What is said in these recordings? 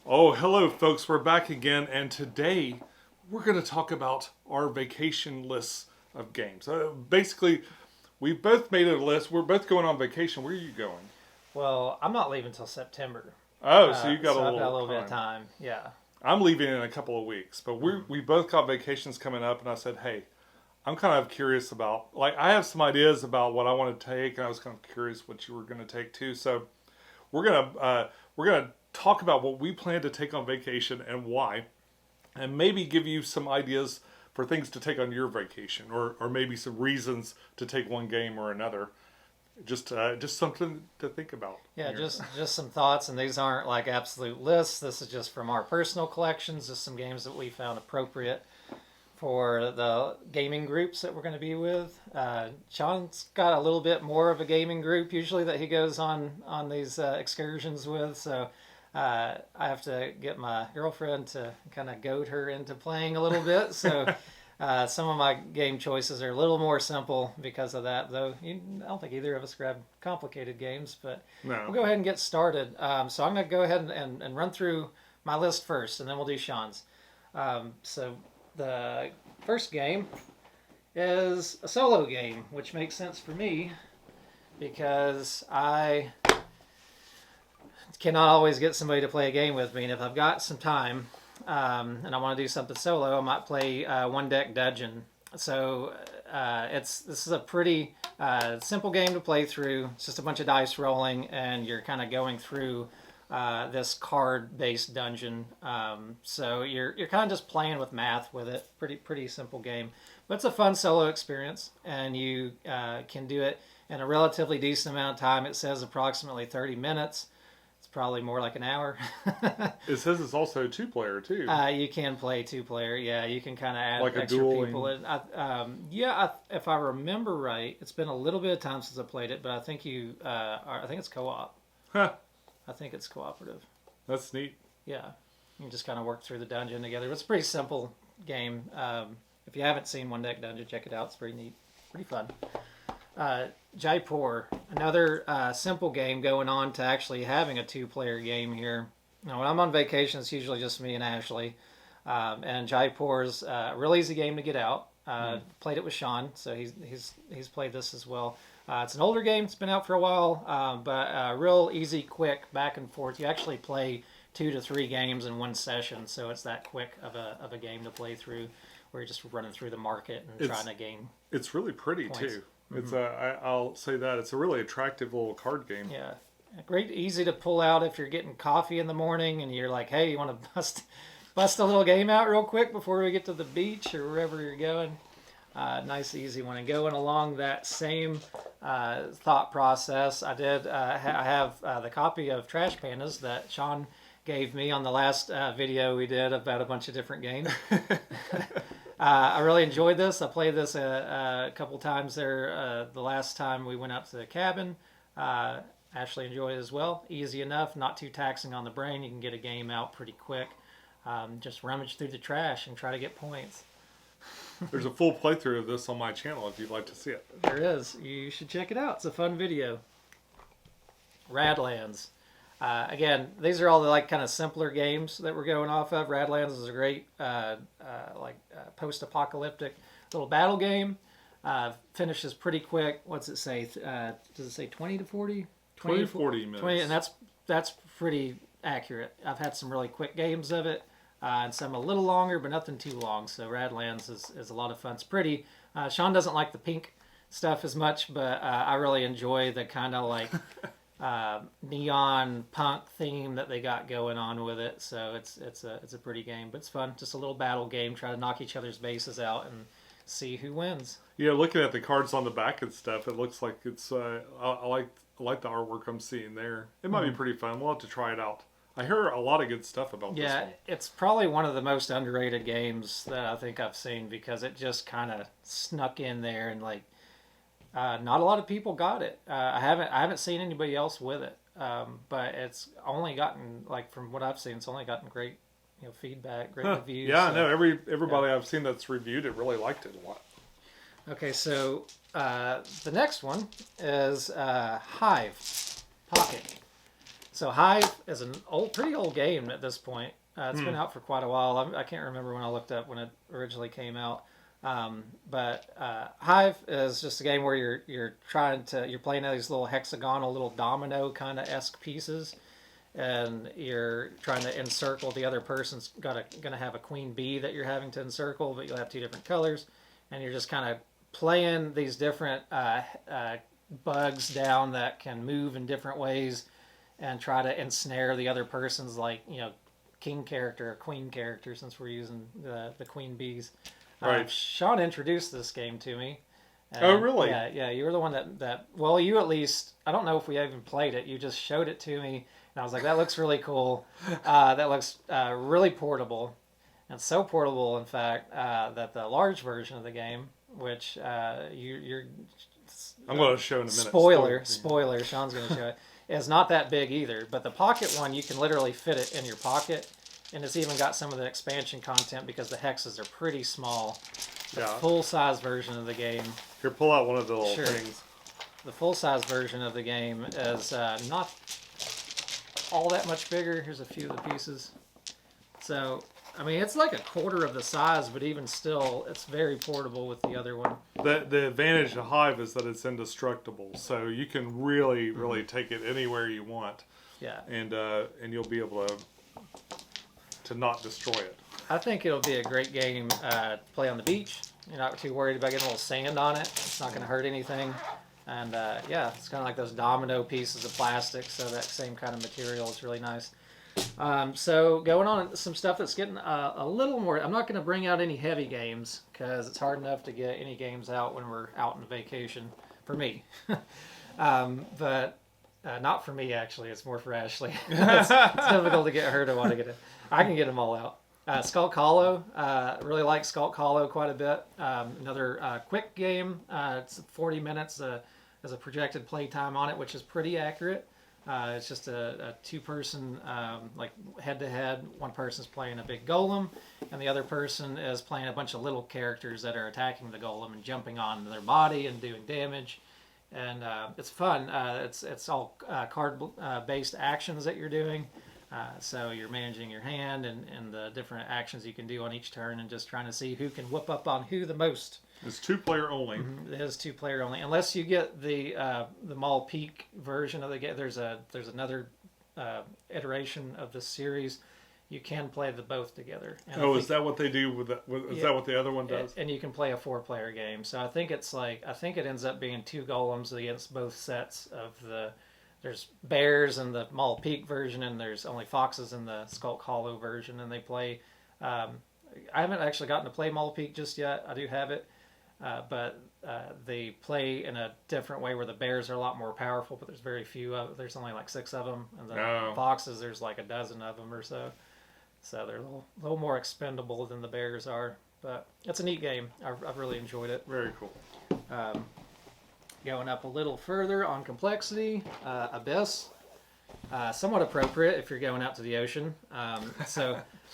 Oh, hello, folks. We're back again, and today we're going to talk about our vacation lists of games. Basically, we both made a list. We're both going on vacation. Where are you going? Well, I'm not leaving till September, Oh, so you got so a I've got a little little bit of time. time. Yeah. I'm leaving in a couple of weeks, but we both got vacations coming up, and I said, hey, I'm kind of curious about, I have some ideas about what I want to take, and I was kind of curious what you were going to take too. So we're gonna talk about what we plan to take on vacation and why, and maybe give you some ideas for things to take on your vacation, or maybe some reasons to take one game or another. Just something to think about. Yeah, Here. just some thoughts, and these aren't like absolute lists. This is just from our personal collections, just some games that we found appropriate for the gaming groups that we're going to be with. Sean's got a little bit more of a gaming group usually that he goes on these excursions with, so I have to get my girlfriend to kind of goad her into playing a little bit. So some of my game choices are a little more simple because of that, though. I don't think either of us grab complicated games, but No. we'll go ahead and get started. So I'm going to go ahead and run through my list first, and then we'll do Sean's. So the first game is a solo game, which makes sense for me because I cannot always get somebody to play a game with me, and if I've got some time and I want to do something solo, I might play One Deck Dungeon. So this is a pretty simple game to play through. It's just a bunch of dice rolling, and you're kind of going through this card-based dungeon. So you're kind of just playing with math with it. Pretty simple game, but it's a fun solo experience, and you can do it in a relatively decent amount of time. It says approximately 30 minutes. It's probably more like an hour. It says it's also two-player too. You can play two-player. Yeah, you can kind of add Like a extra dueling. people. If I remember right, it's been a little bit of time since I played it, but I think I think it's co-op. Huh. I think it's cooperative. That's neat. Yeah, you can just kind of work through the dungeon together. It's a pretty simple game. If you haven't seen One Deck Dungeon, check it out. It's pretty neat, pretty fun. Jaipur, another simple game going on to actually having a two-player game here. Now, when I'm on vacation, it's usually just me and Ashley. And Jaipur's a real easy game to get out. Played it with Sean, so he's played this as well. It's an older game. It's been out for a while, but real easy, quick, back and forth. You actually play 2 to 3 games in one session, so it's that quick of a game to play through, where you're just running through the market and trying to gain. It's really pretty points. too. It's I'll say that it's a really attractive little card game. Yeah, great, easy to pull out if you're getting coffee in the morning and you're like, hey, you want to bust a little game out real quick before we get to the beach or wherever you're going. Nice, easy one. And going along that same thought process, I have the copy of Trash Pandas that Sean gave me on the last video we did about a bunch of different games. I really enjoyed this. I played this a couple times there. The last time we went out to the cabin, Ashley enjoyed it as well. Easy enough, not too taxing on the brain. You can get a game out pretty quick. Just rummage through the trash and try to get points. There's a full playthrough of this on my channel if you'd like to see it. There is. You should check it out. It's a fun video. Radlands. Again, these are all the kind of simpler games that we're going off of. Radlands is a great post-apocalyptic little battle game. Finishes pretty quick. What's it say? Does it say 20 to 40? 20 to 40 minutes. 20, and that's pretty accurate. I've had some really quick games of it. And some a little longer, but nothing too long. So Radlands is a lot of fun. It's pretty. Sean doesn't like the pink stuff as much, but I really enjoy the kind of neon punk theme that they got going on with it. So it's a pretty game, but it's fun. Just a little battle game. Try to knock each other's bases out and see who wins. Yeah, looking at the cards on the back and stuff, it looks like it's. I like the artwork I'm seeing there. It might be pretty fun. We'll have to try it out. I hear a lot of good stuff about this one. Yeah, it's probably one of the most underrated games that I think I've seen because it just kind of snuck in there and not a lot of people got it. I haven't seen anybody else with it, but it's only gotten from what I've seen, it's only gotten great feedback, great reviews. Yeah, no, everybody I've seen that's reviewed it really liked it a lot. Okay, so the next one is Hive Pocket. So Hive is an pretty old game at this point. It's been out for quite a while. I can't remember when I looked up when it originally came out. But Hive is just a game where you're playing these little hexagonal little domino kind of esque pieces, and you're trying to encircle the other person's gonna have a queen bee that you're having to encircle, but you'll have two different colors, and you're just kind of playing these different bugs down that can move in different ways, and try to ensnare the other person's king character or queen character, since we're using the queen bees. Right. Sean introduced this game to me. Oh, really? Yeah. You were the one that. Well, you at least. I don't know if we even played it. You just showed it to me, and I was like, "That looks really cool. That looks really portable." And so portable, in fact, that the large version of the game, which you're. I'm going to show in a minute. Spoiler. Sean's going to show it. Is not that big either, but the pocket one, you can literally fit it in your pocket. And it's even got some of the expansion content because the hexes are pretty small. The full-size version of the game... Here, pull out one of the little things. The full-size version of the game is not all that much bigger. Here's a few of the pieces. So, I mean, it's like a quarter of the size, but even still, it's very portable with the other one. The advantage of Hive is that it's indestructible. So you can really take it anywhere you want. Yeah. And you'll be able to not destroy it. I think it'll be a great game to play on the beach. You're not too worried about getting a little sand on it. It's not going to hurt anything. And it's kind of like those domino pieces of plastic, so that same kind of material is really nice. So going on some stuff that's getting a little more... I'm not going to bring out any heavy games because it's hard enough to get any games out when we're out on vacation, for me. But not for me, actually. It's more for Ashley. It's difficult to get her to want to get it. I can get them all out. Skulk Hollow. Really like Skulk Hollow quite a bit. Another quick game. It's 40 minutes as a projected playtime on it, which is pretty accurate. It's just a two-person, head-to-head. One person's playing a big golem, and the other person is playing a bunch of little characters that are attacking the golem and jumping on their body and doing damage. And it's fun. It's all card-based actions that you're doing. So you're managing your hand and the different actions you can do on each turn, and just trying to see who can whoop up on who the most. It's 2-player only. Mm-hmm. It is 2-player only, unless you get the Mall Peak version of the game. There's another iteration of this series. You can play the both together. And is that what they do with that? Is that what the other one does? And you can play a 4-player game. So I think it ends up being 2 golems against both sets of the. There's bears in the Mall Peak version, and there's only foxes in the Skulk Hollow version, and they play... I haven't actually gotten to play Mall Peak just yet. I do have it, but they play in a different way where the bears are a lot more powerful, but there's very few of there's only like 6 of them, and the foxes, there's like a dozen of them or so. So they're a little more expendable than the bears are, but it's a neat game. I've really enjoyed it. Very cool. Going up a little further on complexity, Abyss. Somewhat appropriate if you're going out to the ocean.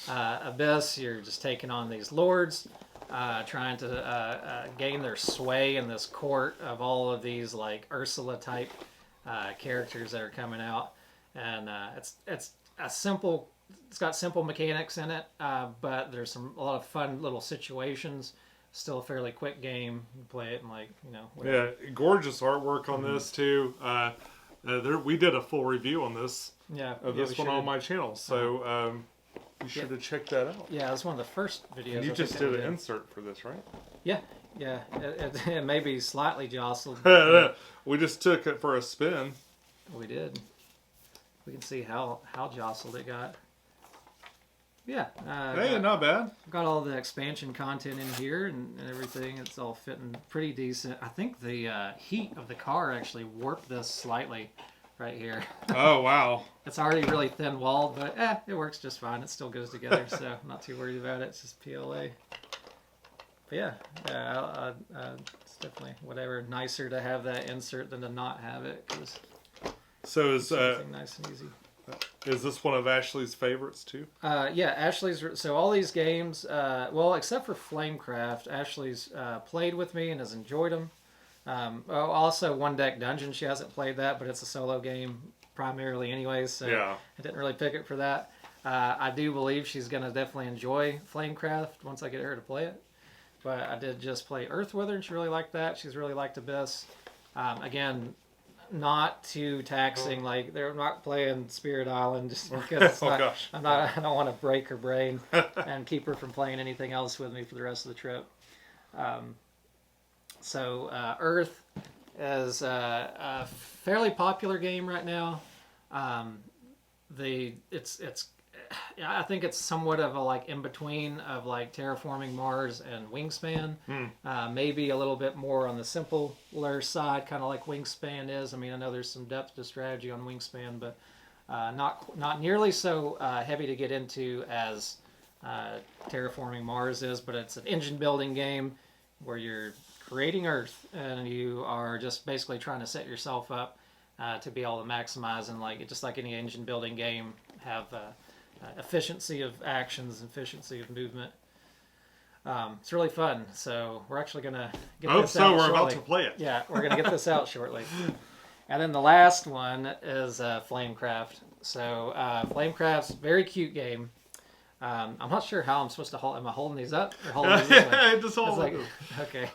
Abyss, you're just taking on these lords, trying to gain their sway in this court of all of these like Ursula type characters that are coming out. And it's a simple... It's got simple mechanics in it, but there's a lot of fun little situations. Still a fairly quick game. You play it in whatever. Yeah, gorgeous artwork on this too. We did a full review on this. This one on my channel, so be sure to check that out. Yeah, it's one of the first videos. And you just did an insert for this, right? Yeah. It may be slightly jostled. We just took it for a spin. We did. We can see how jostled it got. Yeah. Not bad. Got all the expansion content in here and everything. It's all fitting pretty decent. I think the heat of the car actually warped this slightly right here. Oh, wow. It's already really thin walled, but it works just fine. It still goes together, so I'm not too worried about it. It's just PLA. But yeah, it's definitely whatever nicer to have that insert than to not have it. Cause so is nice and easy. Is this one of Ashley's favorites too? Yeah, Ashley's. So all these games, except for Flamecraft, Ashley's played with me and has enjoyed them. Also, One Deck Dungeon, she hasn't played that, but it's a solo game. primarily anyways, so Yeah. I didn't really pick it for that. I do believe she's going to definitely enjoy Flamecraft once I get her to play it. But I did just play Earthwither, and she really liked that. She's really liked Abyss. Again, not too taxing. Like, they're not playing Spirit Island just because it's not, gosh. I don't want to break her brain and keep her from playing anything else with me for the rest of the trip. So Earth is a fairly popular game right now. I think it's somewhat of a like in between of like Terraforming Mars and Wingspan. Maybe a little bit more on the simpler side, kind of like Wingspan is. I mean, I know there's some depth to strategy on Wingspan, but not nearly so heavy to get into as Terraforming Mars is. But it's an engine building game where you're creating Earth and you are just basically trying to set yourself up to be able to maximize and like just like any engine building game have efficiency of actions, efficiency of movement. It's really fun. So we're actually going to get this out we're shortly. about to play it. Yeah, we're going to get this out shortly. And then the last one is Flamecraft. So Flamecraft's a very cute game. I'm not sure how I'm supposed to hold. Am I holding these up or holding these this way? Just hold It's it. okay.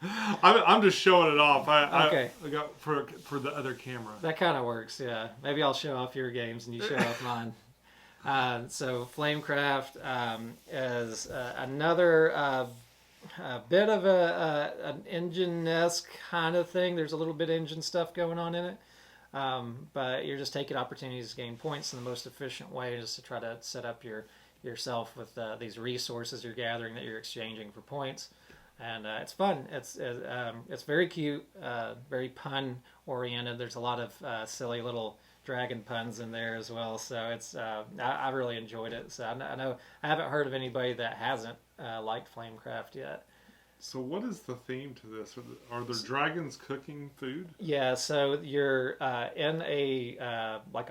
I'm just showing it off. Okay. I got for the other camera. That kind of works, yeah. Maybe I'll show off your games and you show off mine. So Flamecraft is another bit of an engine-esque kind of thing. There's a little bit of engine stuff going on in it. But you're just taking opportunities to gain points in the most efficient way just to try to set up yourself with these resources you're gathering that you're exchanging for points. And it's fun. It's very cute, very pun oriented. There's a lot of silly little dragon puns in there as well. So it's I really enjoyed it. So I know I haven't heard of anybody that hasn't liked Flamecraft yet. So what is the theme to this? Are there dragons cooking food? Yeah. So you're in a like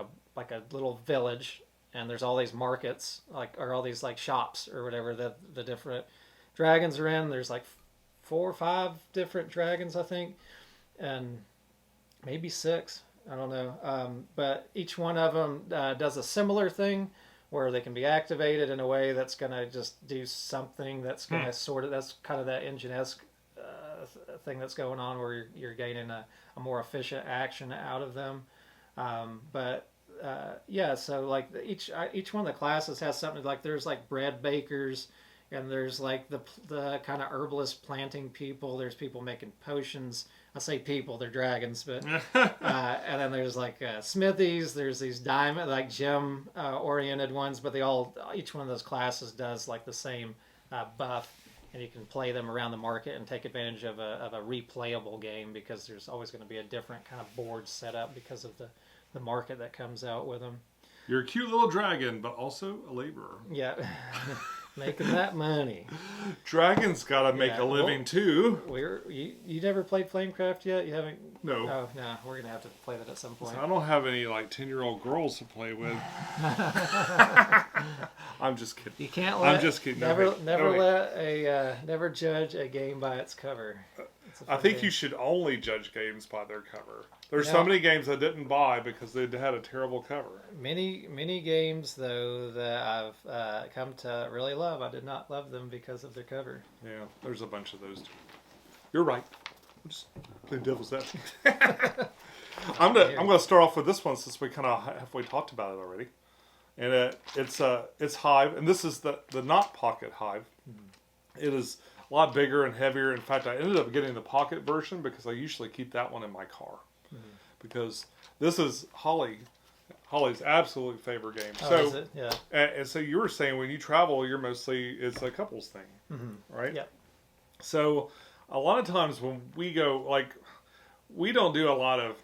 a little village, and there's all these markets or all these like shops or whatever the different dragons are in. There's like 4 or 5 different dragons, I think, and maybe 6. I don't know. But each one of them does a similar thing where they can be activated in a way that's going to just do something that's going to that's kind of that engine-esque thing that's going on where you're gaining a more efficient action out of them. Yeah, so like each one of the classes has something like there's like bread bakers, and there's like the kind of herbalist planting people. There's people making potions. I say people, they're dragons, but and then there's like smithies. There's these diamond, like gem oriented ones, but each one of those classes does like the same buff, and you can play them around the market and take advantage of a replayable game because there's always going to be a different kind of board set up because of the market that comes out with them. You're a cute little dragon, but also a laborer. Yeah. Making that money. Dragons gotta make a living too. You never played Flamecraft yet? You haven't? No. Oh no, we're gonna have to play that at some point. So I don't have any like 10-year-old girls to play with. I'm just kidding. You can't I'm just kidding. Never judge a game by its cover. I think you should only judge games by their cover. There's so many games I didn't buy because they had a terrible cover. Many games, though, that I've come to really love, I did not love them because of their cover. Yeah, there's a bunch of those too. You're right. I'm just playing devil's advocate. I'm gonna start off with this one since we kind of halfway talked about it already, and it's Hive, and this is the not Pocket Hive. Mm-hmm. It is a lot bigger and heavier. In fact, I ended up getting the Pocket version because I usually keep that one in my car. Mm-hmm. Because this is Holly's absolute favorite game. Oh, so, is it? Yeah. And so you were saying when you travel, it's a couples thing, right? Yeah. So a lot of times when we go, like, we don't do a lot of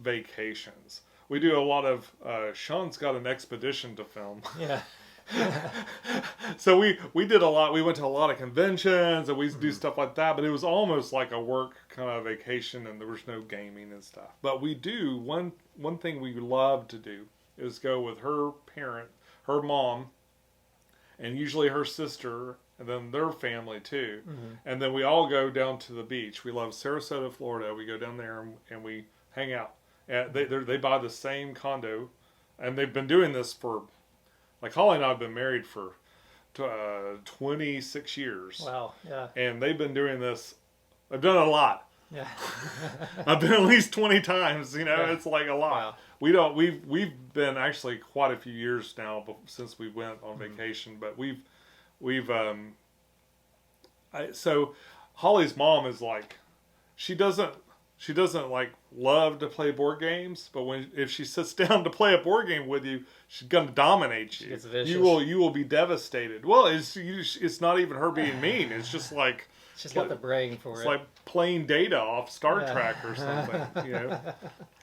vacations. We do a lot of, Sean's got an expedition to film. Yeah. So we did a lot. We went to a lot of conventions and we do stuff like that, but it was almost like a work kind of vacation and there was no gaming and stuff. But we do, one thing we love to do is go with her mom, and usually her sister, and then their family too. Mm-hmm. And then we all go down to the beach. We love Sarasota, Florida. We go down there and we hang out. And they buy the same condo, and they've been doing this for, like Holly and I have been married for 26 years. Wow. Yeah. And they've been doing this. I've done a lot. Yeah. I've been at least 20 times. Yeah. It's like a lot. Wow. We've been actually quite a few years now since we went on vacation, but so Holly's mom is like, she doesn't like love to play board games, but if she sits down to play a board game with you, she's gonna dominate you. It's vicious. You will be devastated. Well, it's not even her being mean. It's just like she's got the brain for it. It's like playing Data off Star Trek or something,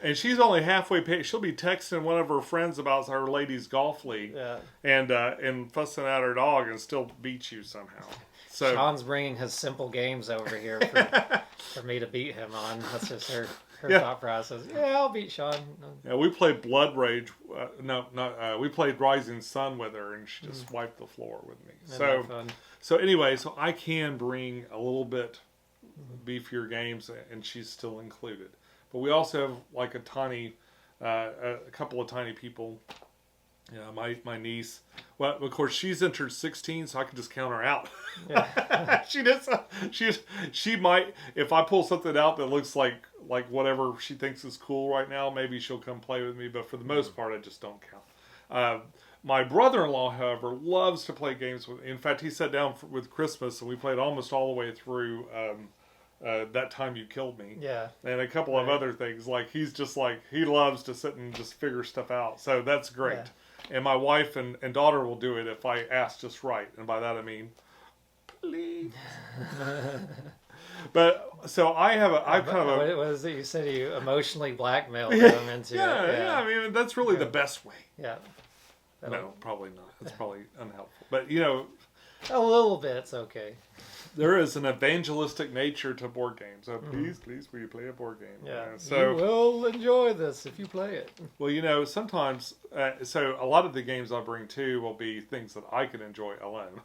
And she's only halfway paid. She'll be texting one of her friends about her ladies' golf league, and fussing at her dog, and still beat you somehow. So Sean's bringing his simple games over here for me to beat him on. That's just her thought process. Yeah, I'll beat Sean. Yeah, we played Blood Rage. We played Rising Sun with her, and she just wiped the floor with me. So anyway, so I can bring a little bit beefier games, and she's still included. But we also have like a couple of tiny people. Yeah, my niece. Well, of course, she's entered 16, so I can just count her out. Yeah. She might, if I pull something out that looks like whatever she thinks is cool right now, maybe she'll come play with me. But for the most part, I just don't count. My brother-in-law, however, loves to play games with. In fact, he sat down with Christmas, and we played almost all the way through. That Time You Killed Me. Yeah. And a couple of other things. Like, he's just like, he loves to sit and just figure stuff out. So that's great. Yeah. And my wife and daughter will do it if I ask just right. And by that I mean, please. But, so I have what is it you said you emotionally blackmailed them into? Yeah, I mean, that's really the best way. Yeah. No, probably not. It's probably unhelpful. But, a little bit, it's okay. There is an evangelistic nature to board games. So please, will you play a board game? Yeah. So you will enjoy this if you play it. Well, sometimes, so a lot of the games I bring too will be things that I can enjoy alone.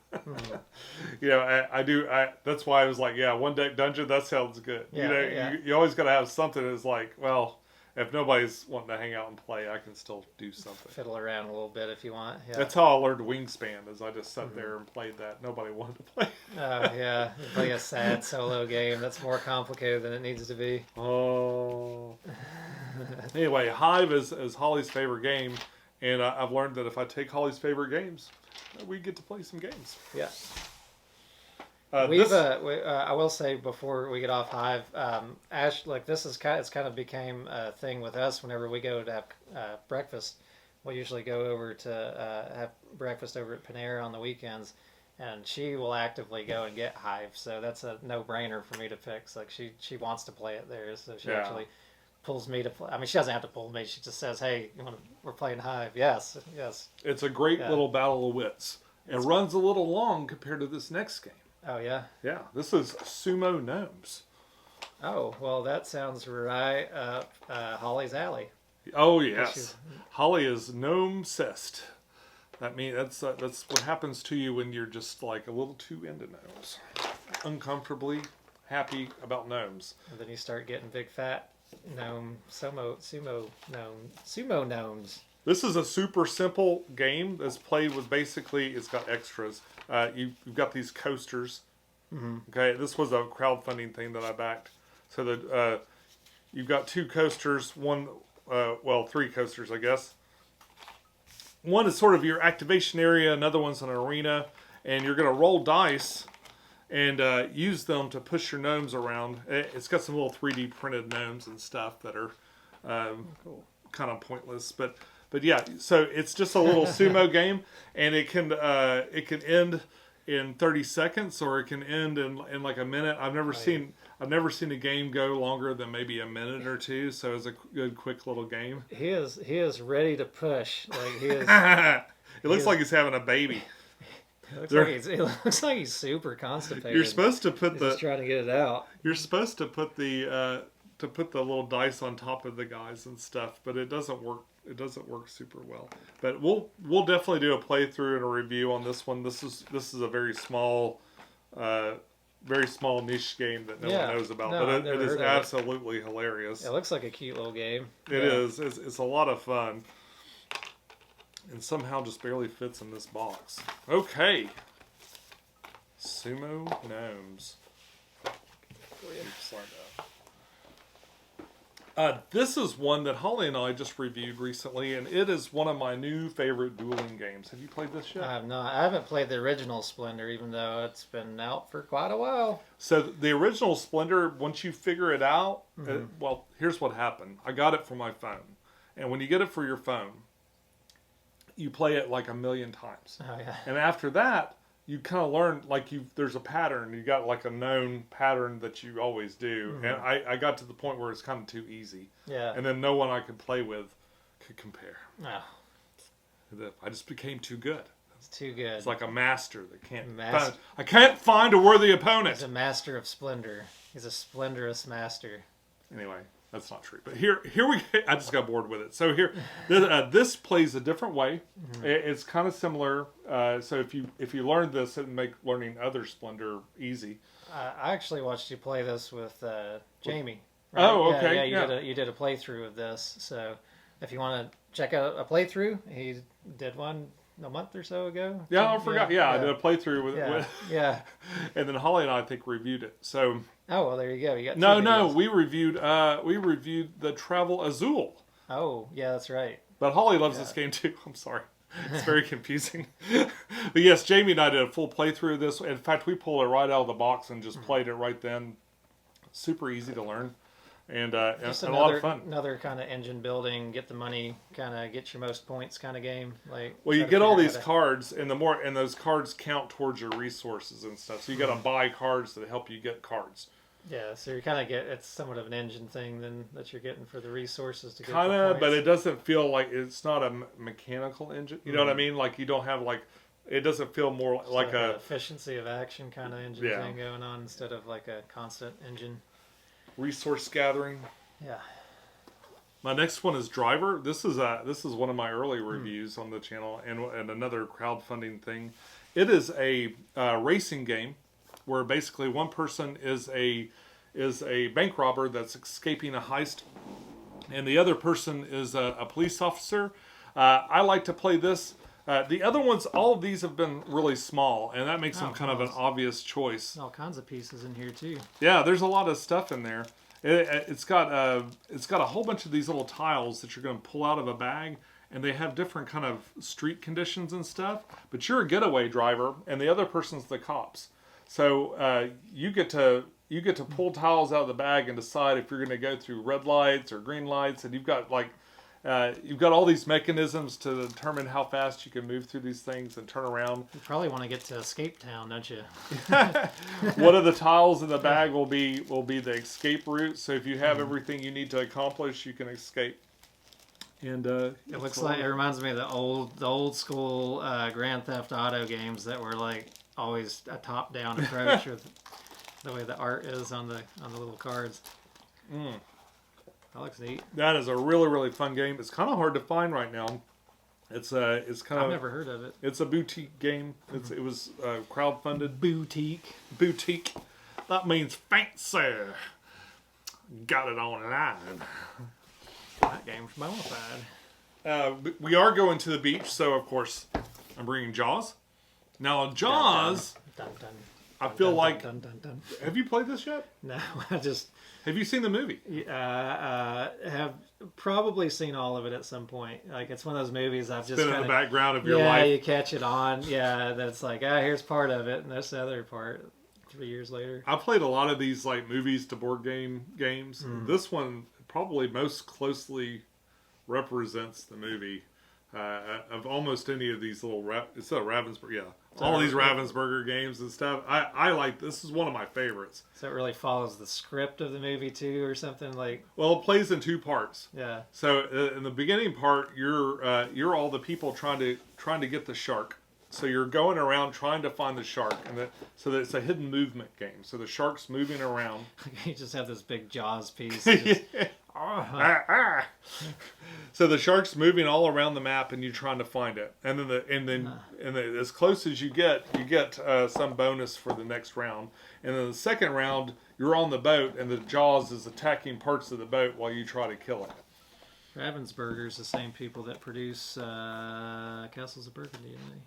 I do. That's why I was like, one deck dungeon. That sounds good. Yeah, You always got to have something that's like, well, if nobody's wanting to hang out and play, I can still do something. Fiddle around a little bit if you want. Yeah. That's how I learned Wingspan, is I just sat there and played that. Nobody wanted to play. Oh, yeah. You play a sad solo game. That's more complicated than it needs to be. Oh. Anyway, Hive is Holly's favorite game, and I've learned that if I take Holly's favorite games, we get to play some games. Yeah. I will say before we get off Hive, Ash, it's kind of became a thing with us. Whenever we go to have breakfast, we usually go over to have breakfast over at Panera on the weekends, and she will actively go and get Hive. So that's a no-brainer for me to pick. Like she wants to play it there, so she actually pulls me to play. I mean, she doesn't have to pull me. She just says, "Hey, we're playing Hive." Yes. It's a great little battle of wits. It runs a little long compared to this next game. Oh, yeah? Yeah, this is Sumo Gnomes. Oh, well, that sounds right up Holly's alley. Oh, yes. Holly is gnome-cessed. That means that's what happens to you when you're just like a little too into gnomes. Uncomfortably happy about gnomes. And then you start getting big fat sumo gnomes. This is a super simple game that's played with basically, it's got extras. You've got these coasters. Mm-hmm. Okay, this was a crowdfunding thing that I backed. So that you've got two coasters, three coasters, I guess. One is sort of your activation area, another one's an arena, and you're going to roll dice and use them to push your gnomes around. It's got some little 3D printed gnomes and stuff that are kind of pointless, but yeah, so it's just a little sumo game, and it can end in 30 seconds, or it can end in like a minute. I've never seen a game go longer than maybe a minute or two. So it's a good, quick little game. He is ready to push. Like he is. It looks like he's having a baby. It looks like he's super constipated. You're supposed to put just trying to get it out. You're supposed to put the little dice on top of the guys and stuff, but it doesn't work. It doesn't work super well. But we'll definitely do a playthrough and a review on this one. This is a very small very small niche game that no one knows about. No, but I've it never is heard of absolutely hilarious. It looks like a cute little game. It is. It's a lot of fun. And somehow just barely fits in this box. Okay. Sumo Gnomes. Oops, like that. This is one that Holly and I just reviewed recently, and it is one of my new favorite dueling games. Have you played this yet? I have not. I haven't played the original Splendor, even though it's been out for quite a while. So the original Splendor, once you figure it out, well, here's what happened. I got it for my phone. And when you get it for your phone, you play it like 1,000,000 times. Oh, yeah. And after that, you kind of learn, like, there's a pattern. You got like a known pattern that you always do. And I got to the point where it's kind of too easy. Yeah. And then no one I could play with could compare. Oh, I just became too good. it's too good. It's like a master that can't Master. I can't find a worthy He's opponent. a master of Splendor. He's a splendorous master. Anyway, that's not true. But here we I just got bored with it. So here, this plays a different way. It's kind of similar. So if you learn this, it'll make learning other Splendor easy. I actually watched you play this with Jamie. Right? Oh, Yeah, okay. yeah, you did a playthrough of this. So if you want to check out a playthrough, he did one a month or so ago. Yeah, I forgot. Yeah, I did a playthrough with Yeah, it. yeah. And then Holly and I think reviewed it. So Oh, well, there you go. You got two no, videos. we reviewed the Travel Azul. Oh, yeah, that's right. But Holly loves this game too. I'm sorry. It's very confusing. But yes, Jamie and I did a full playthrough of this. In fact, we pulled it right out of the box and just played it right then. Super easy to learn. And Just a lot of fun. Another kind of engine building, get the money, kind of get your most points kind of game. Like, Well, you try to get all figure these out cards, and those cards count towards your resources and stuff. So you got to buy cards that help you get cards. Yeah, so you kind of it's somewhat of an engine thing then that you're getting for the resources to get Kind the of, points. but it doesn't feel like it's not a mechanical engine. You know what I mean? Like you don't have it doesn't feel more It's like an efficiency of action kind of engine Yeah. thing going on instead of like a constant engine. resource gathering. Yeah. My next one is Driver. This is one of my early reviews on the channel, and another crowdfunding thing. It is a racing game where basically one person is a bank robber that's escaping a heist, and the other person is a police officer. I like to play this. The other ones, all of these have been really small, and that makes them kind of an obvious choice. All kinds of pieces in here too. Yeah, there's a lot of stuff in there. It's got a whole bunch of these little tiles that you're going to pull out of a bag, and they have different kind of street conditions and stuff. But you're a getaway driver, and the other person's the cops. So you get to pull tiles out of the bag and decide if you're going to go through red lights or green lights, and you've got all these mechanisms to determine how fast you can move through these things and turn around. You probably want to get to Escape Town, don't you? One of the tiles in the bag will be the escape route. So if you have everything you need to accomplish, you can escape. And It reminds me of the old school Grand Theft Auto games that were like always a top down approach with the way the art is on the little cards. That looks neat. That is a really, really fun game. It's kind of hard to find right now. It's kind of I've never heard of it. It's a boutique game. It was crowdfunded. Boutique. That means fancy. Got it online. That game's bona fide. We are going to the beach, so of course I'm bringing Jaws. Now Jaws, Dun, dun, I feel like. dun, dun, dun. Have you played this yet? No, I just Have you seen the movie? have probably seen all of it at some point. Like it's one of those movies I've just Been in kind the background of your yeah, life. you catch it on. Yeah, that's like here's part of it, and this other part 3 years later. I played a lot of these like movies to board games. This one probably most closely represents the movie of almost any of these little it's a Ravensburger, yeah. All these Ravensburger games and stuff. I like this is one of my favorites. So it really follows the script of the movie too, or something like. Well, it plays in two parts. Yeah. So in the beginning part, you're all the people trying to get the shark, So you're going around trying to find the shark, so that it's a hidden movement game. So the shark's moving around. You just have this big Jaws piece. So the shark's moving all around the map, and you're trying to find it. And then as close as you get some bonus for the next round. And then the second round, you're on the boat, and the Jaws is attacking parts of the boat while you try to kill it. Ravensburger's the same people that produce Castles of Burgundy, isn't they?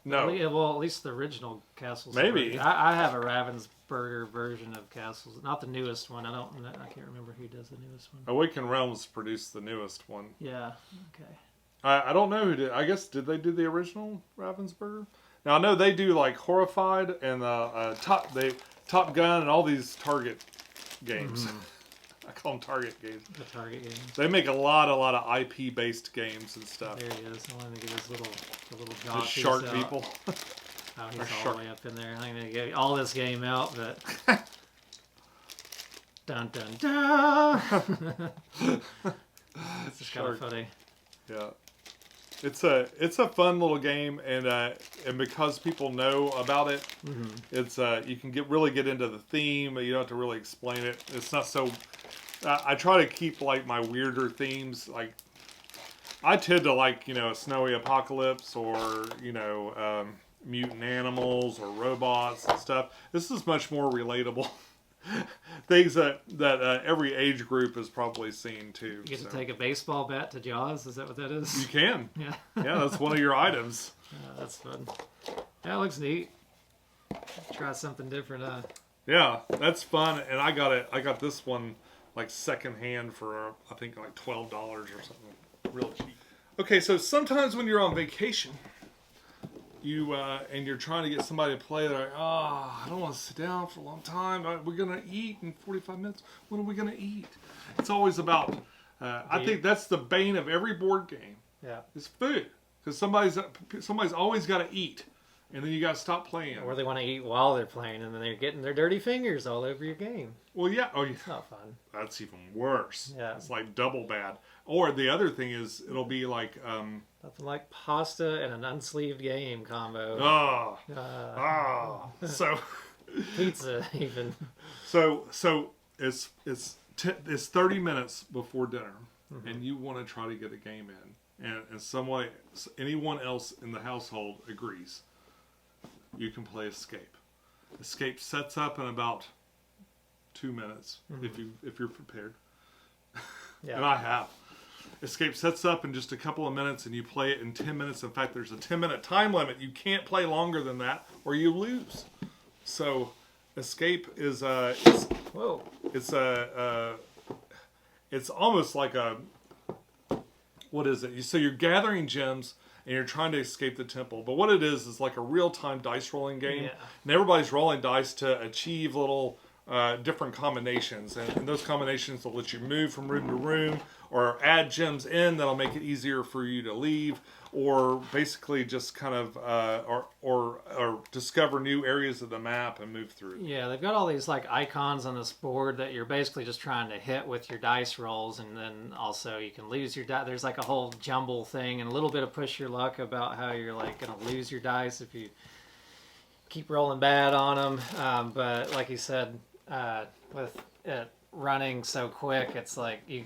No. Well, at least the original Castles. Maybe. I have a Ravensburger version of Castles, not the newest one. I can't remember who does the newest one. Awakened Realms produced the newest one. Yeah. Okay. I don't know who did. I guess did they do the original Ravensburger? Now I know they do like Horrified and Top Gun and all these Target games. Mm-hmm. I call them Target games. The Target games. They make a lot of IP based games and stuff. There he is. I wanted to get the little the shark people. Oh, he's all the way up in there. I'm gonna get all this game out, but dun dun dun. It's just kind of funny. Yeah, it's a fun little game, and because people know about it, mm-hmm. It's you can really get into the theme. You don't have to really explain it. It's not so. I try to keep like my weirder themes. Like I tend to like a snowy apocalypse or mutant animals or robots and stuff. This is much more relatable. Things that every age group has probably seen too. You get to take a baseball bat to Jaws. Is that what that is? You can. Yeah. Yeah, that's one of your items. That's fun. That looks neat. Try something different. Yeah, that's fun. And I got this one like secondhand for I think like $12 or something, real cheap. Okay, so sometimes when you're on vacation, and you're trying to get somebody to play, they're like, I don't want to sit down for a long time. We're gonna eat in 45 minutes. When are we gonna eat? It's always about. I think that's the bane of every board game. Yeah, it's food, because somebody's always got to eat. And then you got to stop playing. Or they want to eat while they're playing, and then they're getting their dirty fingers all over your game. Well, yeah. Oh, yeah. It's not fun. That's even worse. Yeah. It's like double bad. Or the other thing is, it'll be like... nothing like pasta and an unsleeved game combo. So... Pizza, even. So it's 30 minutes before dinner, mm-hmm. and you want to try to get a game in. And anyone else in the household agrees. You can play Escape. Escape sets up in about 2 minutes, mm-hmm. if you're prepared. Yeah. And I have. Escape sets up in just a couple of minutes, and you play it in 10 minutes. In fact, there's a 10-minute time limit. You can't play longer than that, or you lose. So, Escape is it's almost like a, what is it? So you're gathering gems and you're trying to escape the temple. But what it is like a real-time dice rolling game. Yeah. And everybody's rolling dice to achieve little different combinations. And those combinations will let you move from room to room or add gems in that'll make it easier for you to leave, or basically just kind of or discover new areas of the map and move through. Yeah, they've got all these like icons on this board that you're basically just trying to hit with your dice rolls, and then also you can lose your dice. There's like a whole jumble thing and a little bit of push your luck about how you're like going to lose your dice if you keep rolling bad on them. But like you said, with it running so quick, it's like you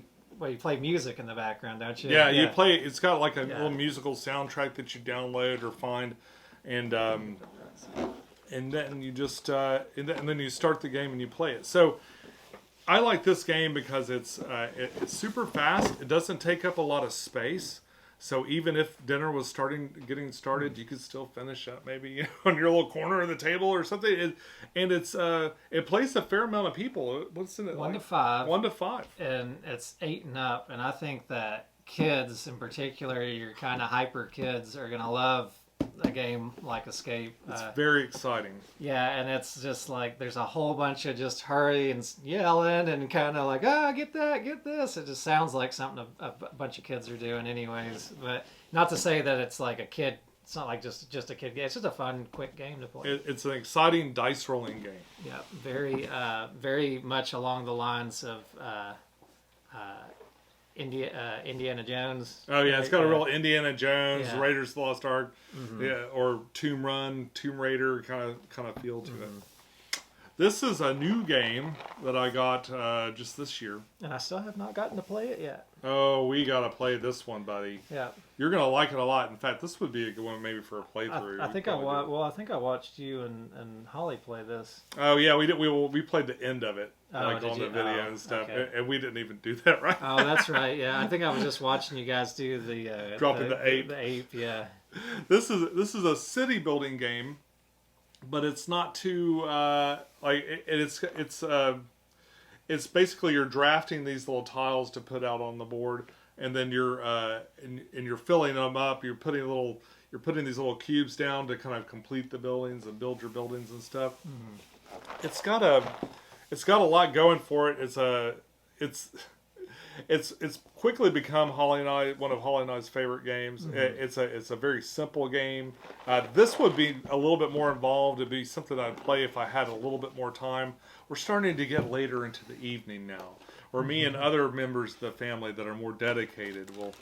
play music in the background, don't you? Yeah, you play. It's got like a little musical soundtrack that you download or find, and then you just and then you start the game and you play it. So I like this game because it's super fast. It doesn't take up a lot of space. So even if dinner was getting started, you could still finish up maybe on your little corner of the table or something. It plays a fair amount of people. What's in it? 1 to 5. 1 to 5. And it's 8 and up. And I think that kids, in particular, your kind of hyper kids, are gonna love a game like Escape. It's very exciting. Yeah, and it's just like there's a whole bunch of just hurry and yelling and kind of like, get that, get this. It just sounds like something a bunch of kids are doing anyways. But not to say that it's like a kid. It's not like just a kid game. It's just a fun, quick game to play. It's an exciting dice rolling game. very much along the lines of Indiana Jones. Oh yeah, it's got a real Indiana Jones, Yeah. Raiders of the Lost Ark, yeah, or Tomb Raider kind of feel to it. This is a new game that I got just this year. And I still have not gotten to play it yet. Oh, we gotta play this one, buddy. Yeah. You're gonna like it a lot. In fact, this would be a good one maybe for a playthrough. I think I watched you and Holly play this. Oh yeah, we did. We played the end of it, Oh, like did on you? the video Oh, and stuff, okay. and we didn't even do that right. Oh, that's right. Yeah, I think I was just watching you guys do the Dropping the ape. The ape, yeah. This is a city building game, but it's not too it's basically you're drafting these little tiles to put out on the board, and then you're and you're filling them up. You're putting these little cubes down to kind of complete the buildings and build your buildings and stuff. Mm-hmm. It's got a lot going for it. It's quickly become one of Holly and I's favorite games. Mm-hmm. It's a very simple game. This would be a little bit more involved. It'd be something I'd play if I had a little bit more time. We're starting to get later into the evening now, or me and other members of the family that are more dedicated will.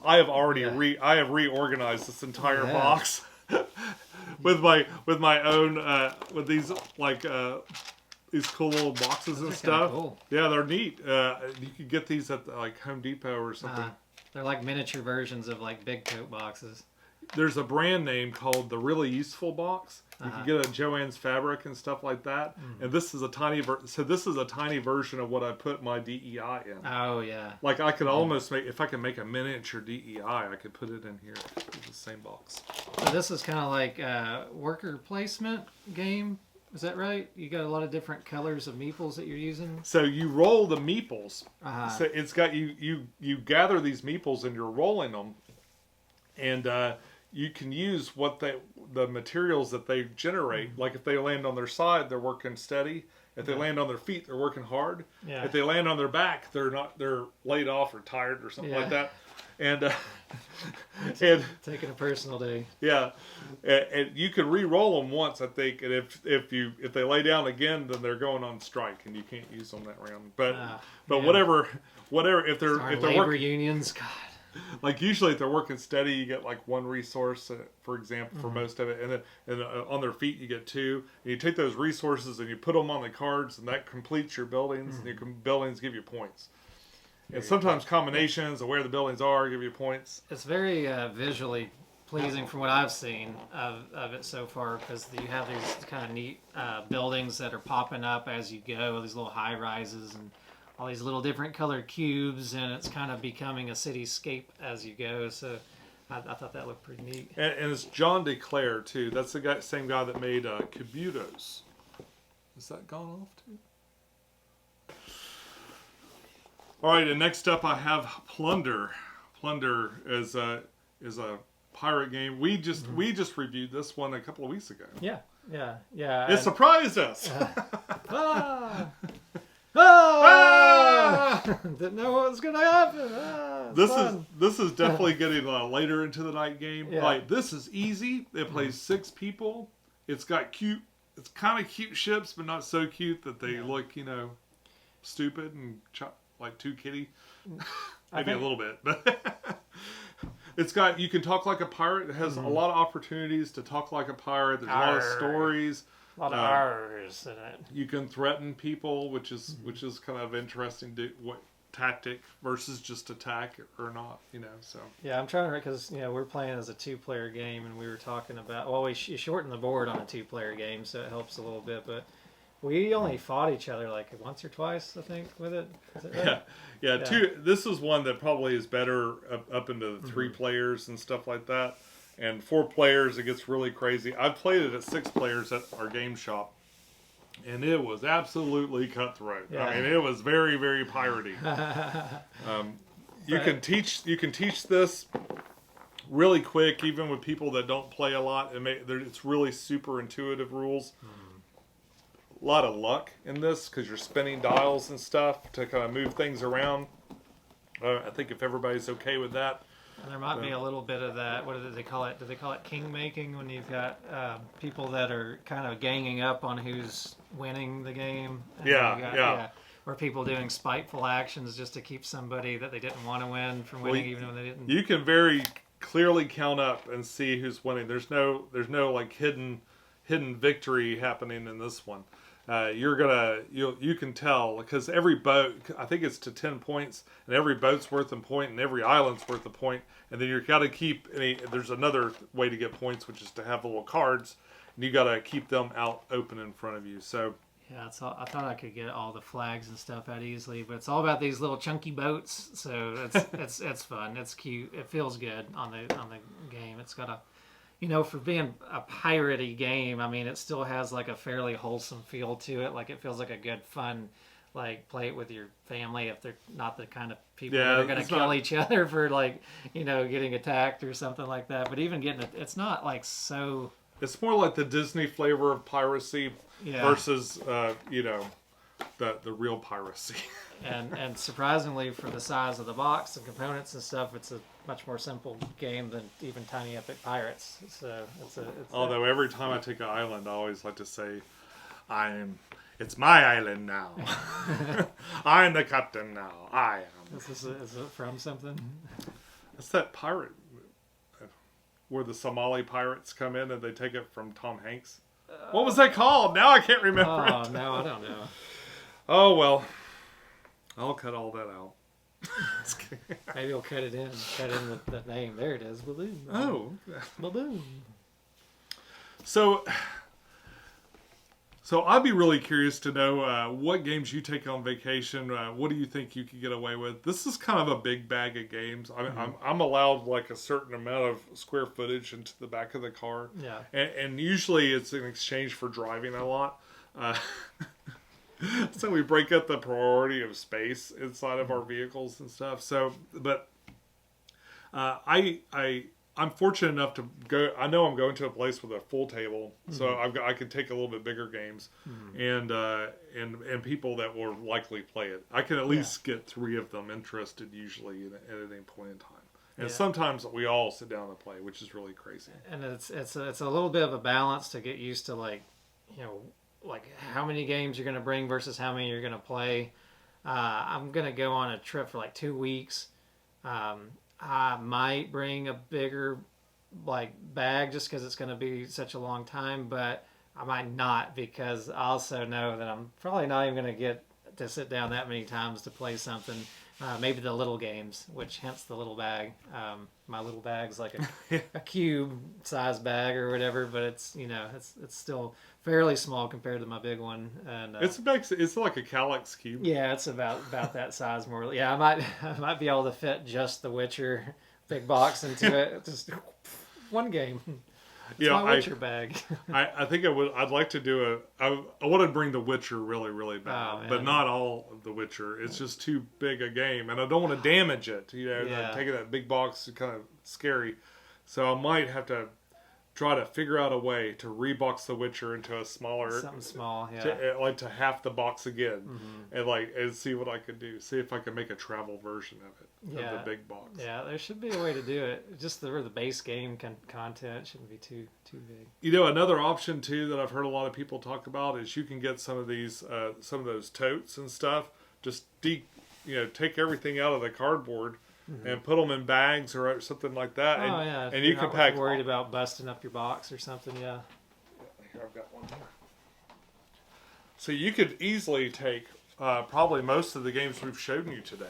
I have already reorganized this entire box with my own with these these cool little boxes and stuff. Cool. Yeah, they're neat. You could get these at like Home Depot or something. They're like miniature versions of like big tote boxes. There's a brand name called the Really Useful Box. You can get a Joann's Fabric and stuff like that. Mm-hmm. And this is a tiny version of what I put my DEI in. Oh yeah. Like I could almost if I could make a miniature DEI, I could put it in here. It's the same box. So this is kind of like a worker placement game. Is that right? You got a lot of different colors of meeples that you're using. So you roll the meeples. So it's got you gather these meeples and you're rolling them, and you can use the materials that they generate. Like if they land on their side, they're working steady. If they land on their feet, they're working hard. Yeah. If they land on their back, they're laid off or tired or something like that. And and taking a personal day. Yeah, and you can re-roll them once, I think. And if they lay down again, then they're going on strike, and you can't use them that round. But whatever if they're labor working unions, God. Like usually if they're working steady, you get like one resource, for example, for most of it, and then on their feet you get two. And you take those resources and you put them on the cards, and that completes your buildings, and your buildings give you points. And sometimes combinations of where the buildings are give you points. It's very visually pleasing from what I've seen of it so far, because you have these kind of neat buildings that are popping up as you go, these little high rises and all these little different colored cubes, and it's kind of becoming a cityscape as you go. So I thought that looked pretty neat. And it's John DeClaire too. That's the same guy that made Kabutos. Is that gone off too? All right, and next up I have Plunder. Plunder is a pirate game. We just reviewed this one a couple of weeks ago. Yeah. It surprised us. Didn't know what was gonna happen. This is definitely getting a later into the night game. Yeah. Like this is easy. It plays 6 people. It's got it's kind of cute ships, but not so cute that they look stupid and like too kitty. Maybe a little bit, but it's got, you can talk like a pirate. It has a lot of opportunities to talk like a pirate. There's a lot of stories. A lot of R's in it. You can threaten people, which is kind of interesting. What tactic versus just attack or not, So yeah, I'm trying to, because we're playing as a 2-player game, and we were talking about, well, we shortened the board on a 2-player game, so it helps a little bit, but we only fought each other like once or twice, I think, with it. Is it right? Yeah. This is one that probably is better up into the 3 players and stuff like that. And 4 players, it gets really crazy. I've played it at 6 players at our game shop, and it was absolutely cutthroat. Yeah. I mean, it was very, very piratey. You can teach this really quick, even with people that don't play a lot. It's really super intuitive rules. A lot of luck in this because you're spinning dials and stuff to kind of move things around. I think if everybody's okay with that. And there might be a little bit of that. What do they call it? Do they call it king making when you've got people that are kind of ganging up on who's winning the game? Yeah. or people doing spiteful actions just to keep somebody that they didn't want to win from winning, even when they didn't. You can very clearly count up and see who's winning. There's no like hidden victory happening in this one. You can tell because every boat, I think it's to 10 points, and every boat's worth a point, and every island's worth a point, and then you've got to keep. There's another way to get points, which is to have the little cards, and you got to keep them out open in front of you. So yeah, I thought I could get all the flags and stuff out easily, but it's all about these little chunky boats. So it's fun. It's cute. It feels good on the game. It's got a. For being a piratey game, I mean, it still has like a fairly wholesome feel to it. Like it feels like a good, fun, like play it with your family if they're not the kind of people that are going to kill each other for like, getting attacked or something like that. But even getting it, it's not like so. It's more like the Disney flavor of piracy versus, the real piracy. and surprisingly, for the size of the box and components and stuff, it's a much more simple game than even Tiny Epic Pirates. So although every time I take an island, I always like to say, it's my island now. I'm the captain now. I am. Is it from something? It's that pirate where the Somali pirates come in and they take it from Tom Hanks. What was that called? Now I can't remember it. Oh, no, I don't know. Oh, well. I'll cut all that out. Maybe we'll cut in the name. There it is. Balloon. Oh. Balloon. So I'd be really curious to know what games you take on vacation. What do you think you could get away with? This is kind of a big bag of games. I'm allowed like a certain amount of square footage into the back of the car. Yeah. And usually it's in exchange for driving a lot. So we break up the priority of space inside of our vehicles and stuff. So, but I'm fortunate enough to go. I know I'm going to a place with a full table, so I could take a little bit bigger games, and people that will likely play it. I can at least get 3 of them interested usually at any point in time. And sometimes we all sit down and play, which is really crazy. And it's a little bit of a balance to get used to, like how many games you're going to bring versus how many you're going to play. I'm going to go on a trip for like 2 weeks. I might bring a bigger bag just because it's going to be such a long time, but I might not because I also know that I'm probably not even going to get to sit down that many times to play something. Maybe the little games, which hence the little bag. My little bag's like a cube size bag or whatever, but it's it's still fairly small compared to my big one. And it's like a Calyx cube. Yeah, it's about that size more. Yeah, I might be able to fit just the Witcher big box into it. Just one game. It's my Witcher bag. I think I'd like to do I want to bring the Witcher really, really bad, but not all of the Witcher. It's just too big a game, and I don't want to damage it. Taking that big box is kind of scary. So I might have to try to figure out a way to rebox the Witcher into a smaller, something small, to half the box again, and see what I could do. See if I can make a travel version of it. Of the big box. Yeah, there should be a way to do it. Just the base game content shouldn't be too big. Another option too that I've heard a lot of people talk about is you can get some of those totes and stuff. Just take everything out of the cardboard and put them in bags or something like that. And you can pack. Worried about busting up your box or something? Yeah. Here, I've got one here. So you could easily take probably most of the games we've shown you today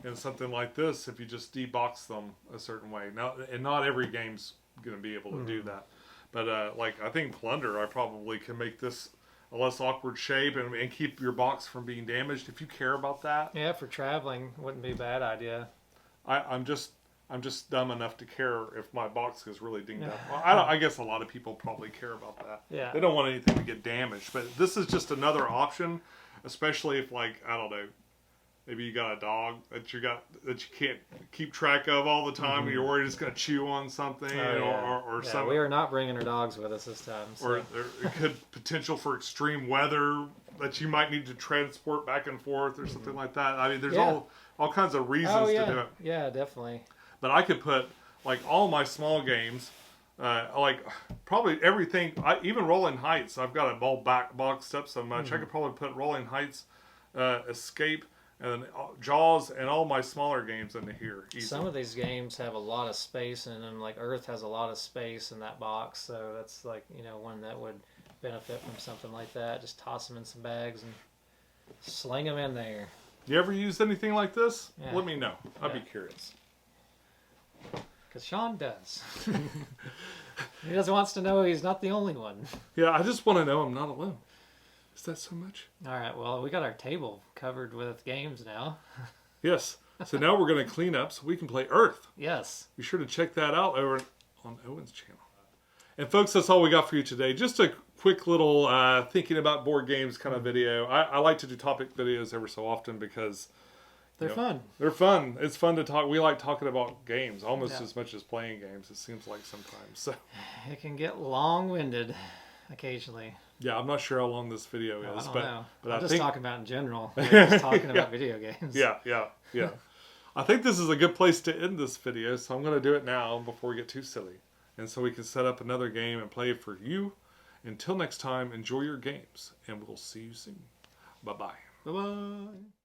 in something like this if you just debox them a certain way. Now, and not every game's going to be able to do that. But I think Plunder, I probably can make this a less awkward shape and keep your box from being damaged if you care about that. Yeah, for traveling wouldn't be a bad idea. I'm just dumb enough to care if my box is really dinged up. Well, I guess a lot of people probably care about that. Yeah. They don't want anything to get damaged. But this is just another option, especially if I don't know, maybe you got a dog that you can't keep track of all the time, and you're worried it's going to chew on something or something. We are not bringing our dogs with us this time. So. Or there could potential for extreme weather that you might need to transport back and forth or something like that. I mean, there's all kinds of reasons to do it. Yeah, definitely. But I could put all my small games, probably everything. Even Rolling Heights, I've got it all boxed up so much. I could probably put Rolling Heights Escape, and then Jaws, and all my smaller games into here. Easy. Some of these games have a lot of space in them. Like Earth has a lot of space in that box, so that's like, you know, one that would benefit from something like that. Just toss them in some bags and sling them in there. You ever used anything like this? Yeah. Let me know. I'd be curious. Because Sean does. He just wants to know he's not the only one. Yeah, I just want to know I'm not alone. Is that so much? All right, well, we got our table covered with games now. Yes. So now we're going to clean up so we can play Earth. Yes. Be sure to check that out over on Owen's channel. And folks, that's all we got for you today. Just a quick little thinking about board games kind of video. I like to do topic videos every so often because they're fun. They're fun. It's fun to talk. We like talking about games almost as much as playing games, it seems like sometimes. So it can get long-winded occasionally. Yeah, I'm not sure how long this video is. I don't know. But I'm I just think... talking about in general. Like just talking about video games. Yeah. I think this is a good place to end this video, so I'm going to do it now before we get too silly. And so we can set up another game and play it for you. Until next time, enjoy your games, and we'll see you soon. Bye-bye. Bye-bye.